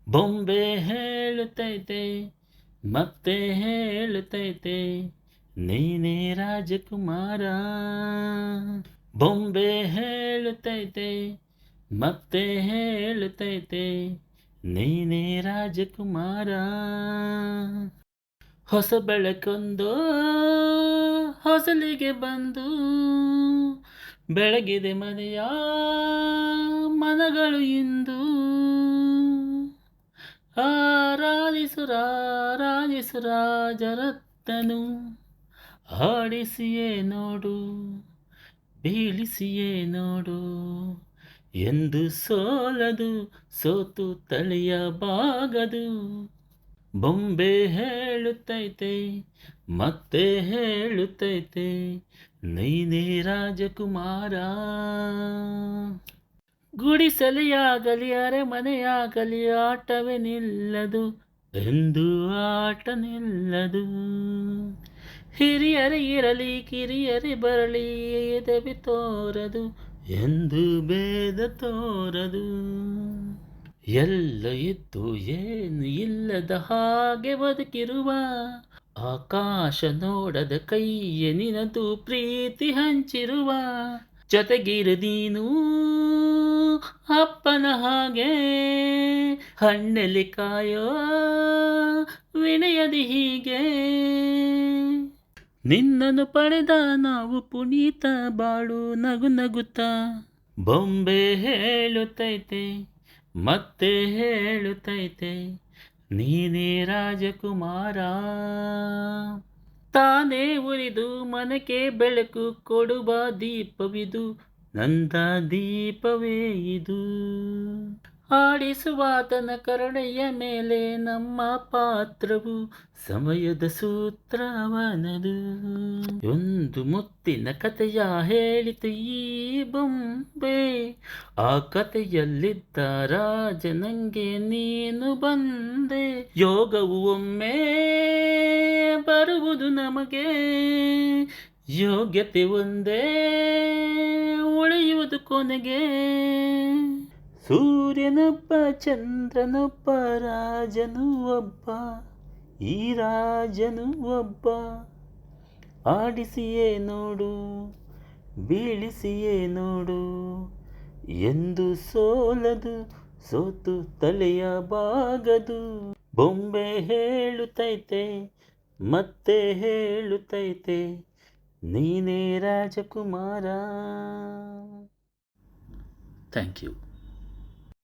ಬೊಂಬೆ ಹೇಳುತ್ತೈತೆ ಮತ್ತೆ ಹೇಳುತ್ತೈತೆ ನೀನೇ ರಾಜಕುಮಾರ. ಬೊಂಬೆ ಹೇಳುತ್ತೈತೆ ಮತ್ತೆ ಹೇಳುತ್ತೈತೆ ನೀನೇ ರಾಜಕುಮಾರ. ಹೊಸ ಬೆಳಕೊಂದು ಹೊಸಲಿಗೆ ಬಂದು ಬೆಳಗಿದೆ ಮನೆಯ ಮನಗಳು ಇಂದು. ಆರಾಧಿಸು ರಾಜರತ್ನನು, ಆಡಿಸಿಯೇ ನೋಡು ಬೀಳಿಸಿಯೇ ನೋಡು, ಎಂದು ಸೋಲದು ಸೋತು ತಲೆಯಬಾಗದು. ಬೊಂಬೆ ಹೇಳುತ್ತೈತೆ ಮತ್ತೆ ಹೇಳುತ್ತೈತೆ ನೀನೇ ರಾಜಕುಮಾರ. ಗುಡಿಸಲೆಯಾಗಲಿ ಅರಮನೆಯಾಗಲಿ ಆಟವೇ ನಿಲ್ಲದು ಎಂದು ಆಟ ನಿಲ್ಲದು. ಹಿರಿಯರೇ ಇರಲಿ ಕಿರಿಯರೇ ಬರಲಿ ಎದೆವಿ ತೋರದು ಎಂದು ಭೇದ ತೋರದು. ಎಲ್ಲ ಇದ್ದು ಏನು ಇಲ್ಲದ ಹಾಗೆ ಬದುಕಿರುವ, ಆಕಾಶ ನೋಡದ ಕೈಯೇ ನಿನದು ಪ್ರೀತಿ ಹಂಚಿರುವ. ಜೊತೆಗಿರು ನೀನು ಅಪ್ಪನ ಹಾಗೆ, ಹಣ್ಣಲ್ಲಿ ಕಾಯೋ ವಿನಯದಿ ಹೀಗೆ. ನಿನ್ನನ್ನು ಪಡೆದ ನಾವು ಪುನೀತ ಬಾಳು ನಗು ನಗುತ್ತಾ. ಬೊಂಬೆ ಹೇಳುತ್ತೈತೆ ಮತ್ತೆ ಹೇಳುತ್ತೈತೆ ನೀನೇ ರಾಜಕುಮಾರ. ತಾನೇ ಉರಿದು ಮನಕ್ಕೆ ಬೆಳಕು ಕೊಡುವ ದೀಪವಿದು, ನಂದ ದೀಪವೇ ಇದು. ಆಡಿಸುವಾತನ ಕರುಣೆಯ ಮೇಲೆ ನಮ್ಮ ಪಾತ್ರವು, ಸಮಯದ ಸೂತ್ರವನದು. ಒಂದು ಮುತ್ತಿನ ಕಥೆಯ ಹೇಳಿತು ಈ ಬೊಂಬೆ, ಆ ಕಥೆಯಲ್ಲಿದ್ದ ರಾಜನಂಗೆ ನೀನು ಬಂದೆ. ಯೋಗವು ಒಮ್ಮೆ ಬರುವುದು ನಮಗೆ, ಯೋಗ್ಯತೆ ಒಂದೇ ಉಳಿಯುವುದು ಕೊನೆಗೆ. ಸೂರ್ಯನೊಬ್ಬ ಚಂದ್ರನೊಬ್ಬ ರಾಜನು ಒಬ್ಬ, ಈ ರಾಜನು ಒಬ್ಬ. ಆಡಿಸಿಯೇ ನೋಡು ಬೀಳಿಸಿಯೇ ನೋಡು, ಎಂದು ಸೋಲದು ಸೋತು ತಲೆಯ ಬಾಗದು. ಬೊಂಬೆ ಹೇಳುತ್ತೈತೆ ಮತ್ತೆ ಹೇಳುತ್ತೈತೆ ನೀನೇ ರಾಜಕುಮಾರ. Thank you.